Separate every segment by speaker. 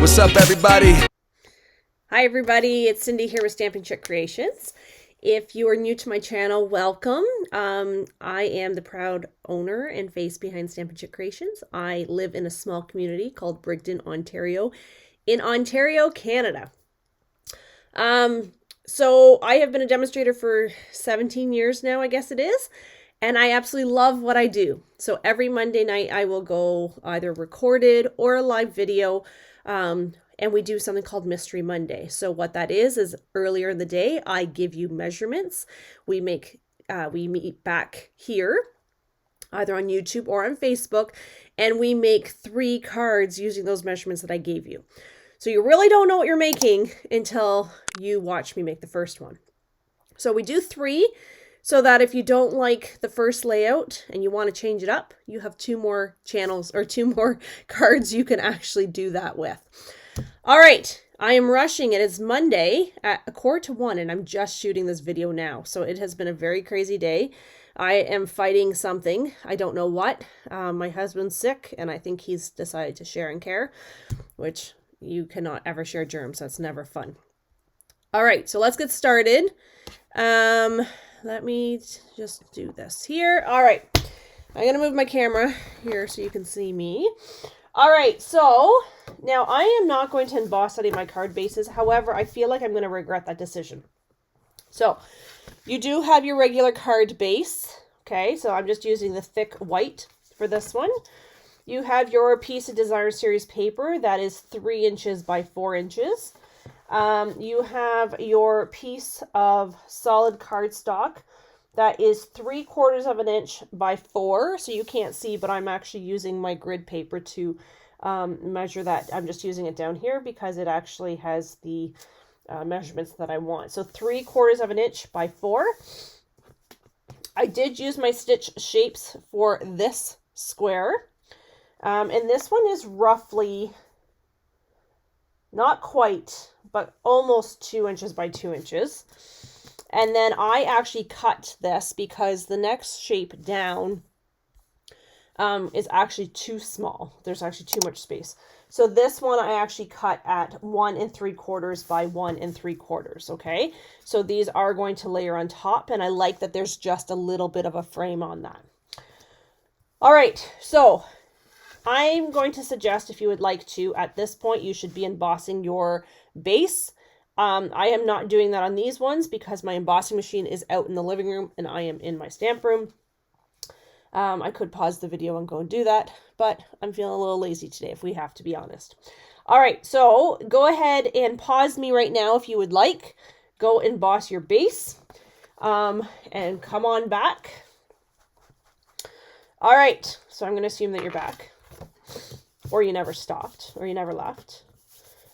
Speaker 1: What's up, everybody?
Speaker 2: Hi everybody, it's Cindy here with Stampin' Creations. If you are new to my channel, welcome. I am the proud owner and face behind Stampin' Creations. I live in a small community called Brigden, Ontario, in Ontario, Canada. So I have been a demonstrator for 17 years now, I guess it is, and I absolutely love what I do. So every Monday night I will go either recorded or a live video, and we do something called Mystery Monday. So what that is earlier in the day, I give you measurements. We meet back here, either on YouTube or on Facebook, and we make 3 cards using those measurements that I gave you. So you really don't know what you're making until you watch me make the first one. So we do 3 so that if you don't like the first layout and you want to change it up, you have 2 more channels or 2 more cards you can actually do that with. All right, I am rushing. It is Monday at 1:45 and I'm just shooting this video now. So it has been a very crazy day. I am fighting something. I don't know what. My husband's sick and I think he's decided to share and care, which you cannot ever share germs. That's never fun. All right, so let's get started. Let me just do this here. All right, I'm going to move my camera here so you can see me. All right, so now I am not going to emboss any of my card bases. However, I feel like I'm going to regret that decision. So you do have your regular card base. Okay, so I'm just using the thick white for this one. You have your piece of Designer Series paper that is 3 inches by 4 inches. You have your piece of solid cardstock that is 3/4 of an inch by 4. So you can't see, but I'm actually using my grid paper to measure that. I'm just using it down here because it actually has the measurements that I want. So 3/4 of an inch by 4. I did use my stitch shapes for this square. And this one is roughly, not quite, but almost 2 inches by 2 inches. And then I actually cut this because the next shape down is actually too small. There's actually too much space. So this one I actually cut at 1 3/4 by 1 3/4. Okay. So these are going to layer on top, and I like that there's just a little bit of a frame on that. All right. So I'm going to suggest, if you would like to, at this point, you should be embossing your base. I am not doing that on these ones because my embossing machine is out in the living room and I am in my stamp room. I could pause the video and go and do that, but I'm feeling a little lazy today, if we have to be honest. All right, so go ahead and pause me right now if you would like. Go emboss your base and come on back. All right, so I'm going to assume that you're back, or you never stopped, or you never left.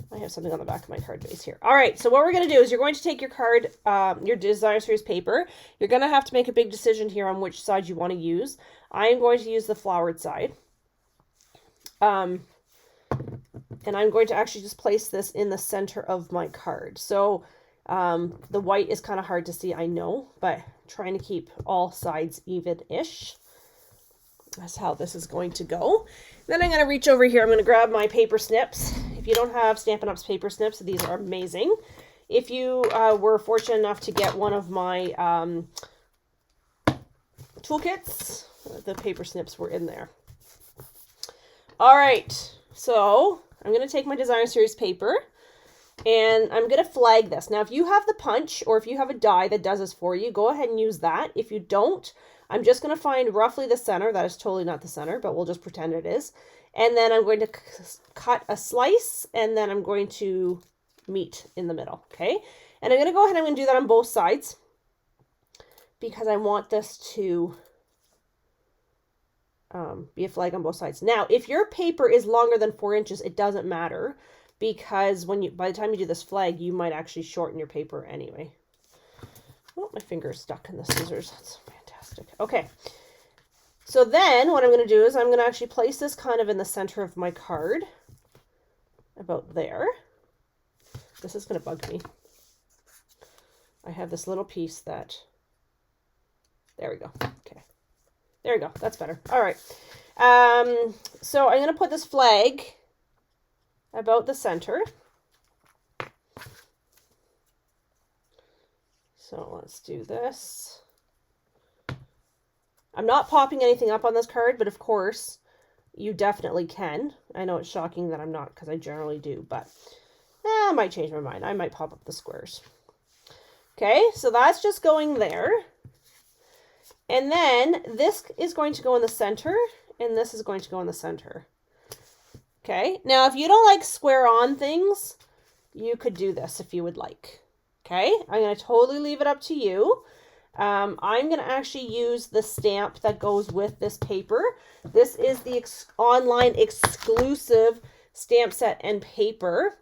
Speaker 2: I have something on the back of my card base here. All right, so what we're going to do is you're going to take your card, your Designer Series paper. You're going to have to make a big decision here on which side you want to use. I am going to use the flowered side. And I'm going to actually just place this in the center of my card. So the white is kind of hard to see, I know, but trying to keep all sides even-ish. That's how this is going to go. Then I'm going to reach over here. I'm going to grab my paper snips. If you don't have Stampin' Up's paper snips, these are amazing. If you were fortunate enough to get one of my toolkits, the paper snips were in there. All right, so I'm going to take my Designer Series paper and I'm going to flag this. Now, if you have the punch or if you have a die that does this for you, go ahead and use that. If you don't, I'm just going to find roughly the center. That is totally not the center, but we'll just pretend it is. And then I'm going to cut a slice, and then I'm going to meet in the middle, okay? And I'm going to go ahead and I'm going to do that on both sides because I want this to be a flag on both sides. Now, if your paper is longer than 4 inches, it doesn't matter because by the time you do this flag, you might actually shorten your paper anyway. Oh, my finger is stuck in the scissors. That's fantastic. Okay. So then what I'm going to do is I'm going to actually place this kind of in the center of my card, about there. This is going to bug me. I have this little piece that, there we go. Okay. There we go. That's better. All right. So I'm going to put this flag about the center. So let's do this. I'm not popping anything up on this card, but of course you definitely can. I know it's shocking that I'm not, because I generally do, but I might change my mind. I might pop up the squares. Okay, so that's just going there. And then this is going to go in the center, and this is going to go in the center. Okay, now if you don't like square on things, you could do this if you would like. Okay, I'm going to totally leave it up to you. I'm going to actually use the stamp that goes with this paper. This is the online exclusive stamp set and paper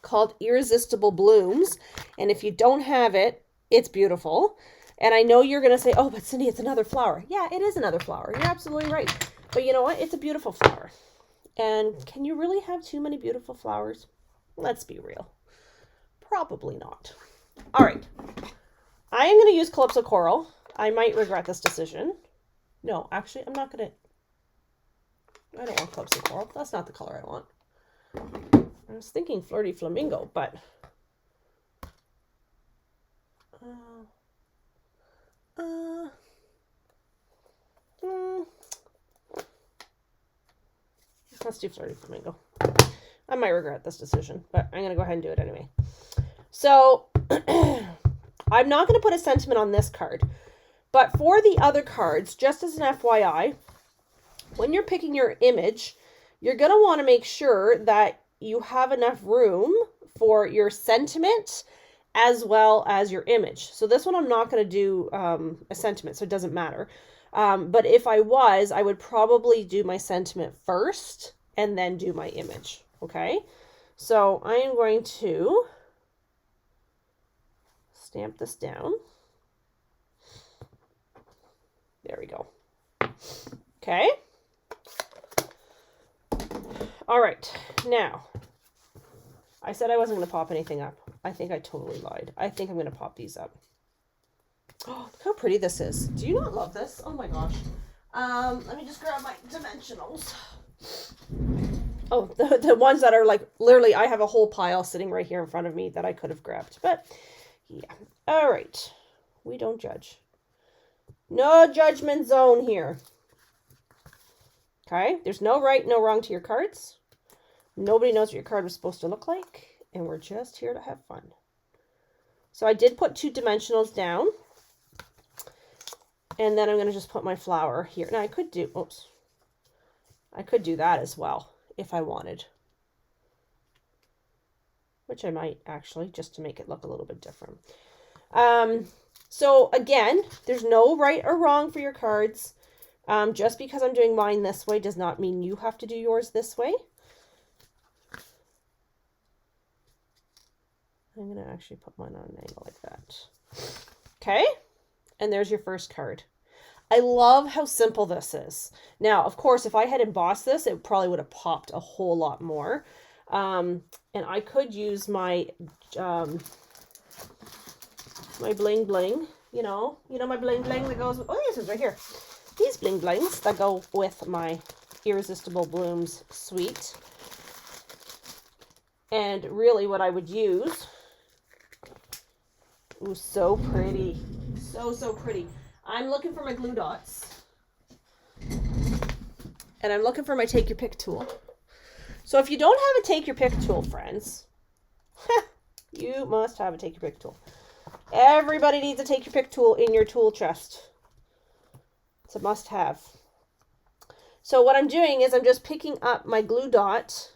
Speaker 2: called Irresistible Blooms. And if you don't have it, it's beautiful. And I know you're going to say, oh, but Cindy, it's another flower. Yeah, it is another flower. You're absolutely right. But you know what? It's a beautiful flower. And can you really have too many beautiful flowers? Let's be real. Probably not. All right. I am going to use Calypso Coral. I might regret this decision. No, actually, I'm not going to. I don't want Calypso Coral. That's not the color I want. I was thinking Flirty Flamingo, but let's do Flirty Flamingo. I might regret this decision, but I'm going to go ahead and do it anyway. So I'm not going to put a sentiment on this card, but for the other cards, just as an FYI, when you're picking your image, you're going to want to make sure that you have enough room for your sentiment as well as your image. So this one I'm not going to do a sentiment, so it doesn't matter. But if I was, I would probably do my sentiment first and then do my image. Okay, so I am going to stamp this down. There we go. Okay. All right. Now, I said I wasn't going to pop anything up. I think I totally lied. I think I'm going to pop these up. Oh, look how pretty this is. Do you not love this? Oh my gosh. Let me just grab my dimensionals. Oh, the ones that are like, literally, I have a whole pile sitting right here in front of me that I could have grabbed. But, yeah. All right. We don't judge. No judgment zone here. Okay? There's no right, no wrong to your cards. Nobody knows what your card was supposed to look like. And we're just here to have fun. So I did put 2 dimensionals down. And then I'm going to just put my flower here. Now I could do, oops. I could do that as well if I wanted. Which I might actually, just to make it look a little bit different. So again, there's no right or wrong for your cards. Just because I'm doing mine this way does not mean you have to do yours this way. I'm going to actually put mine on an angle like that. Okay. And there's your first card. I love how simple this is. Now, of course, if I had embossed this, it probably would have popped a whole lot more. And I could use my my bling bling, you know my bling bling that goes with, oh, this is right here. These bling blings that go with my Irresistible Blooms suite. And really what I would use, ooh, so pretty. So pretty. I'm looking for my glue dots. And I'm looking for my take your pick tool. So if you don't have a take your pick tool, friends, you must have a take your pick tool. Everybody needs a take your pick tool in your tool chest. It's a must have. So what I'm doing is I'm just picking up my glue dot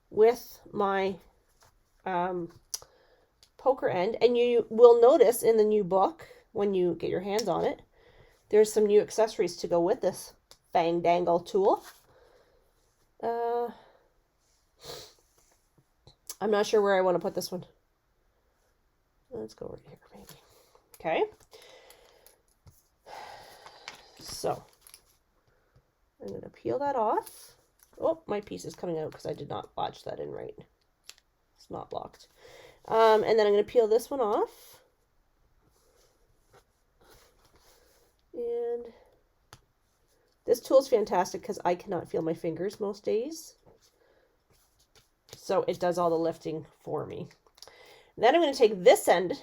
Speaker 2: with my poker end, and you will notice in the new book, when you get your hands on it, there's some new accessories to go with this fang dangle tool. I'm not sure where I want to put this one. Let's go right here, maybe. Okay. So I'm going to peel that off. Oh, my piece is coming out because I did not latch that in right. It's not locked. And then I'm going to peel this one off. And this tool is fantastic because I cannot feel my fingers most days. So it does all the lifting for me. Then I'm going to take this end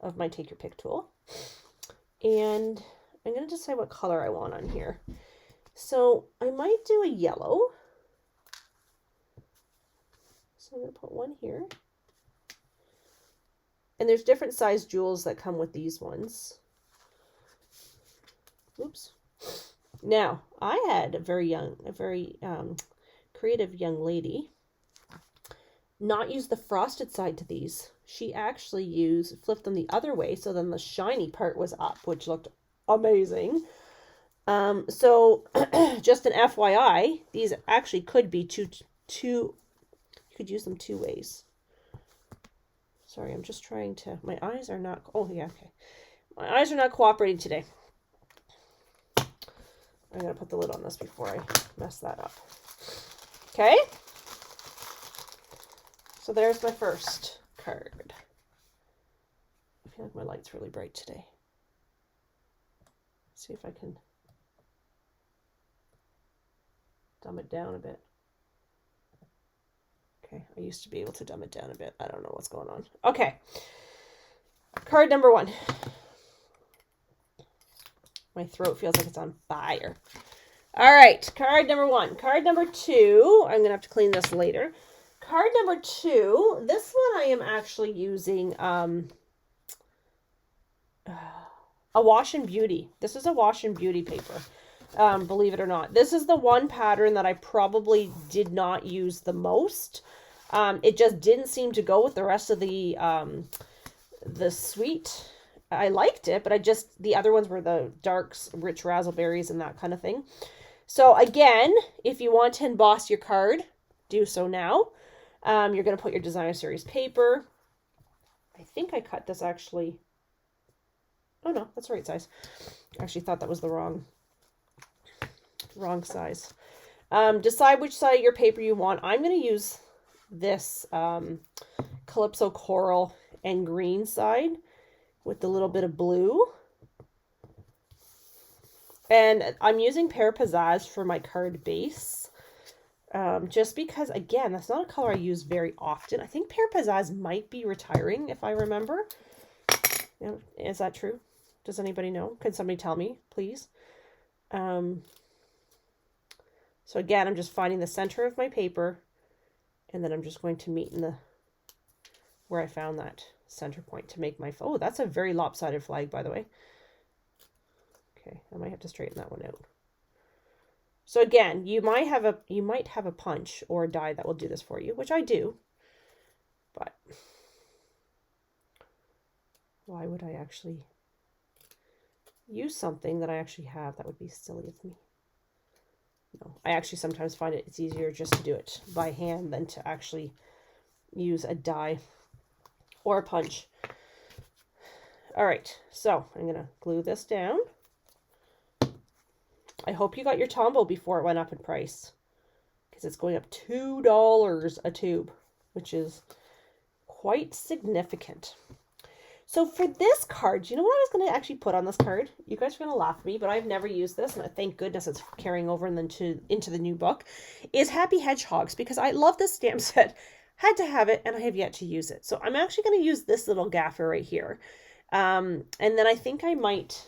Speaker 2: of my Take Your Pick tool, and I'm going to decide what color I want on here. So I might do a yellow. So I'm going to put one here. And there's different size jewels that come with these ones. Oops. Now, I had a very creative young lady not use the frosted side to these. She actually flipped them the other way, so then the shiny part was up, which looked amazing. So just an FYI, these actually could be you could use them two ways. Sorry, I'm just trying to, my eyes are not, oh yeah, okay. My eyes are not cooperating today. I'm going to put the lid on this before I mess that up. Okay. So there's my first card. I feel like my light's really bright today. Let's see if I can dumb it down a bit. Okay, I used to be able to dumb it down a bit. I don't know what's going on. Okay. Card number 1. My throat feels like it's on fire. All right, card number 1. Card number 2, I'm going to have to clean this later. Card number 2, this one I am actually using a Wash and Beauty. This is a Wash and Beauty paper, believe it or not. This is the one pattern that I probably did not use the most. It just didn't seem to go with the rest of the suite. I liked it, but the other ones were the darks, rich raspberries and that kind of thing. So again, if you want to emboss your card, do so now. You're going to put your designer series paper. I think I cut this actually. Oh no, that's the right size. I actually thought that was the wrong size. Decide which side of your paper you want. I'm going to use this Calypso Coral and Green side with a little bit of blue. And I'm using Pear Pizzazz for my card base. Just because, again, that's not a color I use very often. I think Pear Pizzazz might be retiring, if I remember. Is that true? Does anybody know? Can somebody tell me, please? So again, I'm just finding the center of my paper, and then I'm just going to meet in where I found that center point to make my, oh, that's a very lopsided flag, by the way. Okay, I might have to straighten that one out. So again, you might have a punch or a die that will do this for you, which I do. But why would I actually use something that I actually have? That would be silly of me. No, I actually sometimes find it's easier just to do it by hand than to actually use a die or a punch. All right, so I'm going to glue this down. I hope you got your Tombow before it went up in price, because it's going up $2 a tube, which is quite significant. So for this card, you know what I was going to actually put on this card? You guys are going to laugh at me, but I've never used this, and thank goodness it's carrying over into the new book, is Happy Hedgehogs, because I love this stamp set. Had to have it, and I have yet to use it. So I'm actually going to use this little gaffer right here. And then I think I might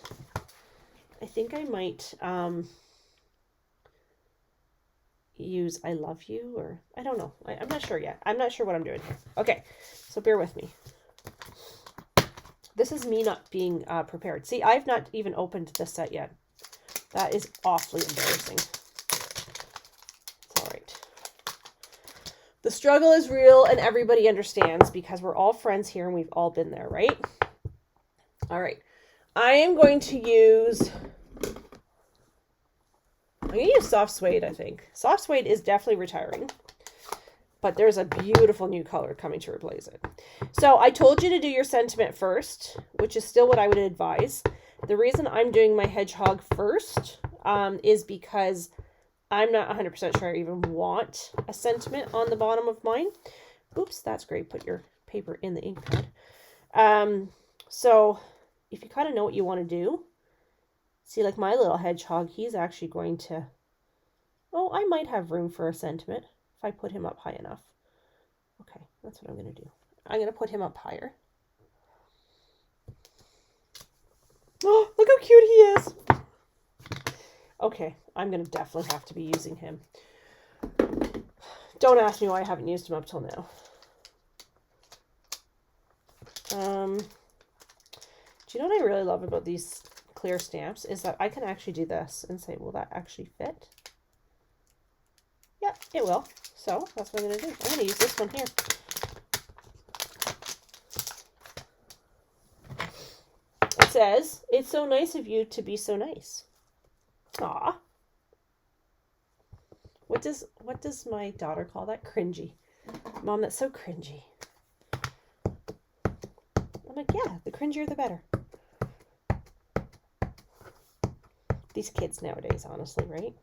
Speaker 2: use I Love You, or I don't know. I'm not sure yet. I'm not sure what I'm doing here. Okay, so bear with me. This is me not being prepared. See, I've not even opened this set yet. That is awfully embarrassing. It's all right. The struggle is real, and everybody understands, because we're all friends here and we've all been there, right? All right. I am going to use soft suede, I think. Soft suede is definitely retiring, but there's a beautiful new color coming to replace it. So I told you to do your sentiment first, which is still what I would advise. The reason I'm doing my hedgehog first is because I'm not 100% sure I even want a sentiment on the bottom of mine. Oops, that's great. Put your paper in the ink pad. So if you kind of know what you want to do, see, like my little hedgehog, he's actually going to, oh, I might have room for a sentiment if I put him up high enough. Okay, that's what I'm going to do. I'm going to put him up higher. Oh, look how cute he is. Okay, I'm going to definitely have to be using him. Don't ask me why I haven't used him up till now. Do you know what I really love about these clear stamps is that I can actually do this and say, will that actually fit? Yeah, it will. So that's what I'm going to do. I'm going to use this one here. It says, it's so nice of you to be so nice. Aw. What does my daughter call that? Cringy. Mom, that's so cringy. I'm like, yeah, the cringier the better. These kids nowadays, honestly, right?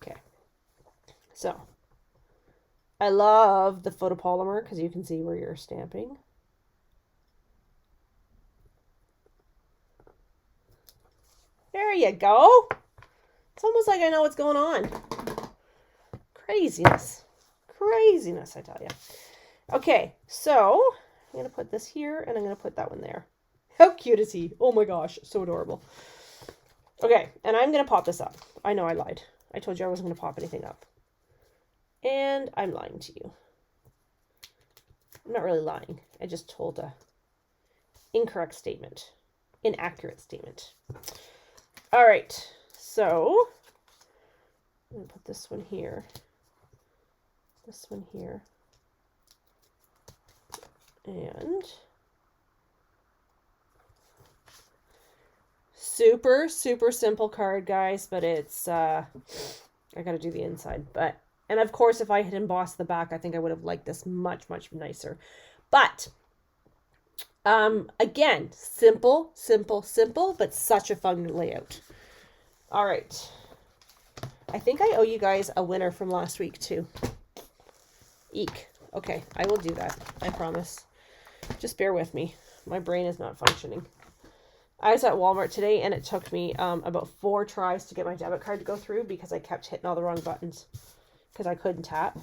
Speaker 2: Okay. So, I love the photopolymer because you can see where you're stamping. There you go. It's almost like I know what's going on. Craziness. Craziness, I tell you. Okay, so I'm going to put this here and I'm going to put that one there. How cute is he? Oh my gosh, so adorable. Okay, and I'm going to pop this up. I know I lied. I told you I wasn't going to pop anything up. And I'm lying to you. I'm not really lying. I just told a incorrect statement. Inaccurate statement. All right, so I'm going to put this one here. This one here. And super, super simple card, guys, but it's, I got to do the inside. And of course, if I had embossed the back, I think I would have liked this much, much nicer. But, again, simple, simple, simple, but such a fun layout. All right. I think I owe you guys a winner from last week, too. Eek. Okay, I will do that. I promise. Just bear with me. My brain is not functioning. I was at Walmart today and it took me about 4 tries to get my debit card to go through because I kept hitting all the wrong buttons because I couldn't tap.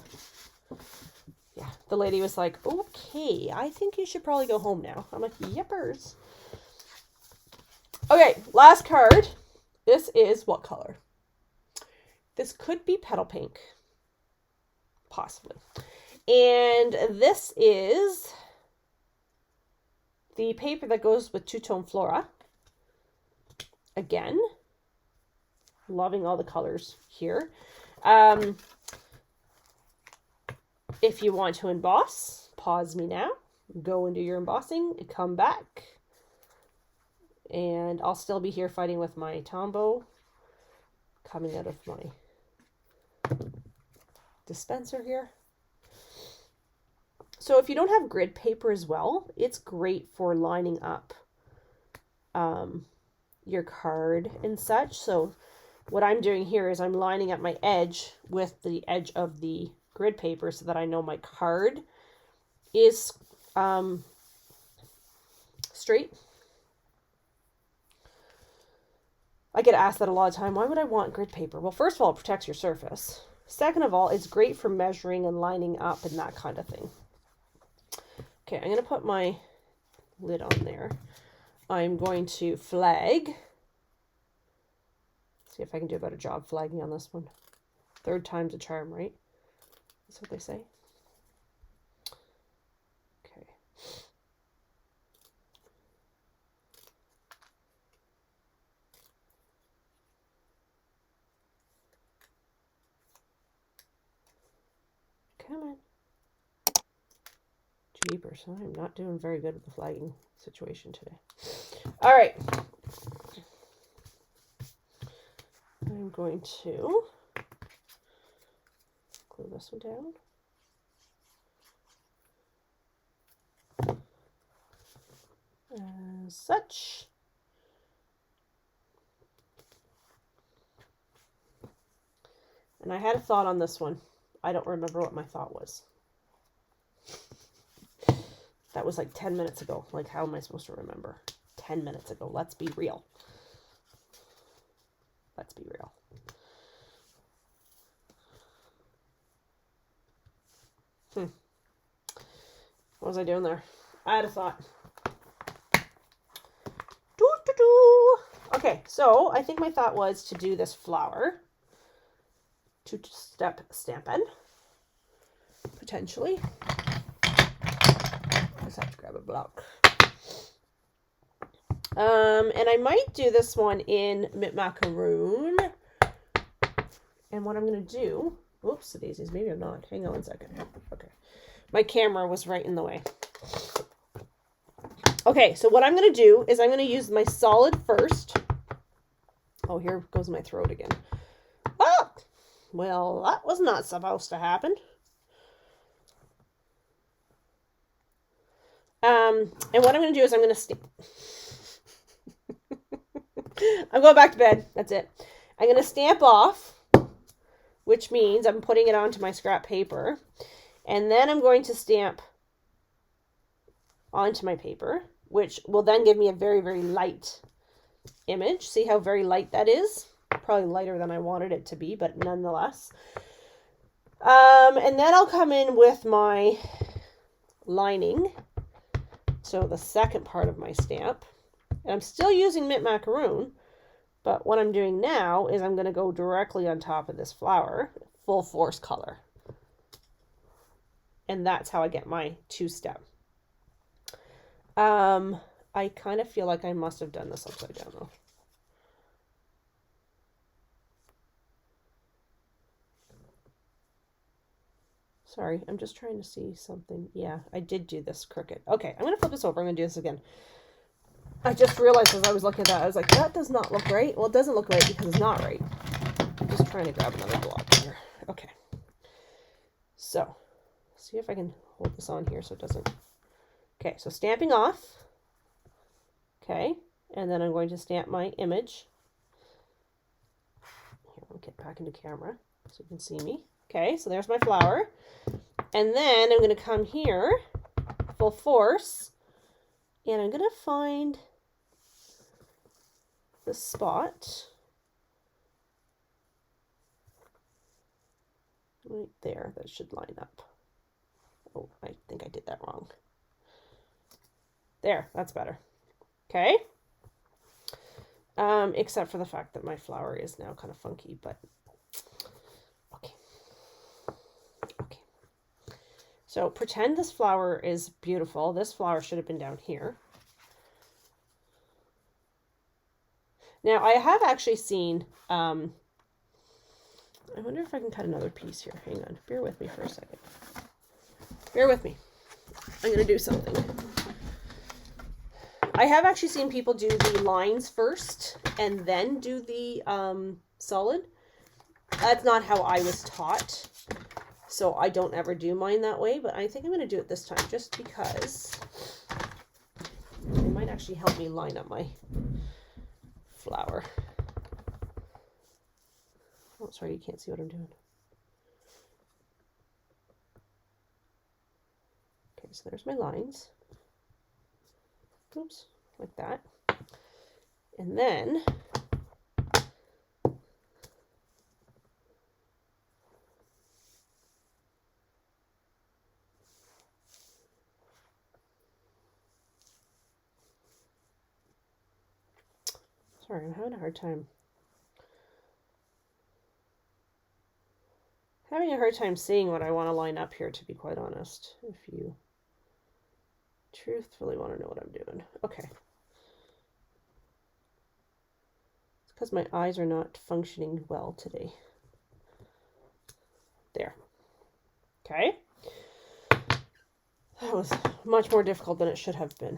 Speaker 2: Yeah, the lady was like, okay, I think you should probably go home now. I'm like, yippers. Okay, last card. This is what color? This could be petal pink. Possibly. And this is the paper that goes with two-tone flora. Again, loving all the colors here. If you want to emboss, pause me now. Go and do your embossing. Come back. And I'll still be here fighting with my Tombow coming out of my dispenser here. So if you don't have grid paper as well, it's great for lining up your card and such. So what I'm doing here is I'm lining up my edge with the edge of the grid paper so that I know my card is straight. I get asked that a lot of time. Why would I want grid paper? Well, first of all, it protects your surface. Second of all, it's great for measuring and lining up and that kind of thing. Okay, I'm going to put my lid on there. I'm going to flag. See if I can do a better job flagging on this one. 3rd time's a charm, right? That's what they say. Okay. Come on. Jeepers, I'm not doing very good with the flagging situation today. All right. I'm going to glue this one down. As such. And I had a thought on this one. I don't remember what my thought was. That was like 10 minutes ago. Like, how am I supposed to remember? 10 minutes ago. Let's be real. Let's be real. What was I doing there? I had a thought. Doo-doo-doo. Okay, so I think my thought was to do this flower. Two-step Stampin'. Potentially. Just have to grab a block. And I might do this one in Mint Macaroon. And what I'm going to do... Whoops, daisies. Maybe I'm not. Hang on one second. Okay. My camera was right in the way. Okay, so what I'm going to do is I'm going to use my solid first. Oh, here goes my throat again. Ah! Well, that was not supposed to happen. And what I'm going to do is I'm going to I'm going back to bed. That's it. I'm going to stamp off, which means I'm putting it onto my scrap paper. And then I'm going to stamp onto my paper, which will then give me a very, very light image. See how very light that is? Probably lighter than I wanted it to be, but nonetheless. And then I'll come in with my lining. So the second part of my stamp. And I'm still using Mint Macaroon, but what I'm doing now is I'm going to go directly on top of this flower, full force color. And that's how I get my two-step. I kind of feel like I must have done this upside down though. Sorry, I'm just trying to see something. Yeah, I did do this crooked. Okay, I'm going to flip this over. I'm going to do this again. I just realized as I was looking at that, I was like, that does not look right. Well, it doesn't look right because it's not right. I'm just trying to grab another block here. Okay. So, see if I can hold this on here so it doesn't. Okay, so stamping off. Okay, and then I'm going to stamp my image. Here, I'll get back into camera so you can see me. Okay, so there's my flower. And then I'm going to come here, full force, and I'm going to find the spot right there that should line up. Oh, I think I did that wrong. There, that's better. Okay. Except for the fact that my flower is now kind of funky, but okay. Okay. So pretend this flower is beautiful. This flower should have been down here. Now I have actually seen, I wonder if I can cut another piece here. Hang on, bear with me for a second. Bear with me. I'm going to do something. I have actually seen people do the lines first and then do the solid. That's not how I was taught, so I don't ever do mine that way, but I think I'm going to do it this time just because it might actually help me line up my flower. Oh, sorry, you can't see what I'm doing. Okay, so there's my lines. Oops, like that. And then sorry, I'm having a hard time. Having a hard time seeing what I want to line up here, to be quite honest, if you truthfully want to know what I'm doing. Okay. It's because my eyes are not functioning well today. There. Okay. That was much more difficult than it should have been.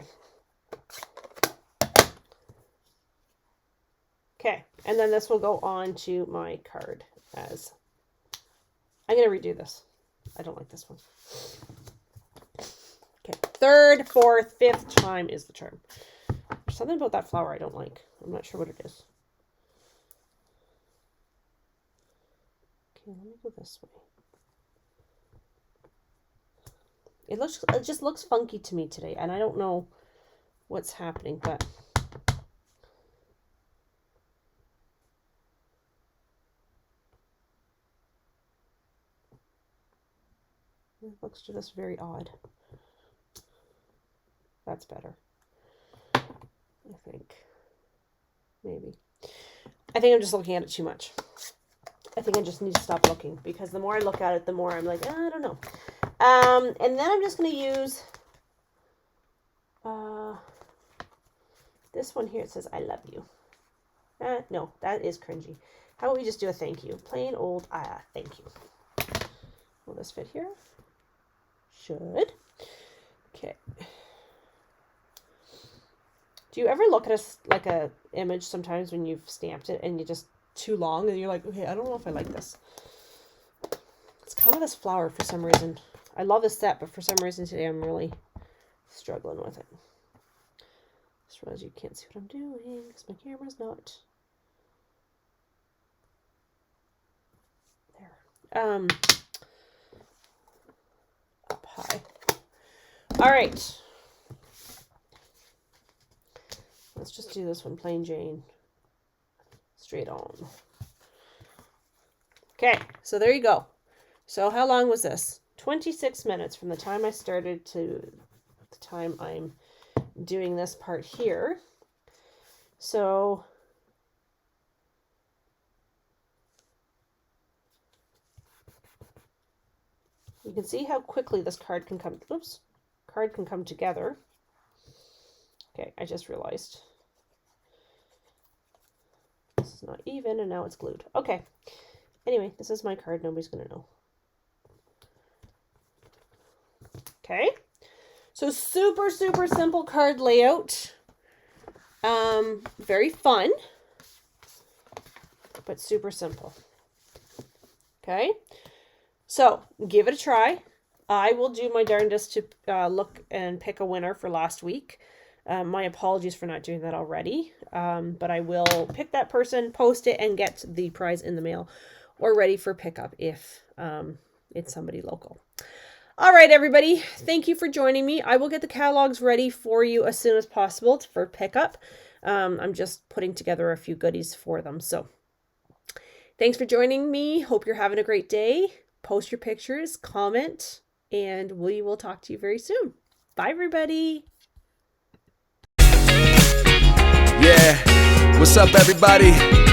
Speaker 2: Okay, and then this will go on to my card as... I'm going to redo this. I don't like this one. Okay, third, fourth, fifth time is the charm. There's something about that flower I don't like. I'm not sure what it is. Okay, let me go this way. It just looks funky to me today, and I don't know what's happening, but it looks just very odd. That's better. I think. Maybe. I think I'm just looking at it too much. I think I just need to stop looking, because the more I look at it, the more I'm like, I don't know. And then I'm just going to use this one here. It says, I love you. No, that is cringy. How about we just do a thank you? Plain old, thank you. Will this fit here? Should. Okay. Do you ever look at a image sometimes when you've stamped it and you just too long and you're like, okay, I don't know if I like this. It's kind of this flower for some reason. I love this set, but for some reason today I'm really struggling with it. Just realized you can't see what I'm doing because my camera's not there. Up high. All right. Let's just do this one, plain Jane. Straight on. Okay, so there you go. So how long was this? 26 minutes from the time I started to the time I'm doing this part here. So you can see how quickly this card can come. Oops, card can come together. Okay, I just realized this is not even, and now it's glued. Okay. Anyway, this is my card. Nobody's going to know. Okay. So super, super simple card layout. Very fun, but super simple. Okay. So give it a try. I will do my darndest to look and pick a winner for last week. My apologies for not doing that already. But I will pick that person, post it, and get the prize in the mail or ready for pickup if it's somebody local. All right, everybody. Thank you for joining me. I will get the catalogs ready for you as soon as possible for pickup. I'm just putting together a few goodies for them. So thanks for joining me. Hope you're having a great day. Post your pictures, comment, and we will talk to you very soon. Bye, everybody.
Speaker 1: Yeah, what's up, everybody?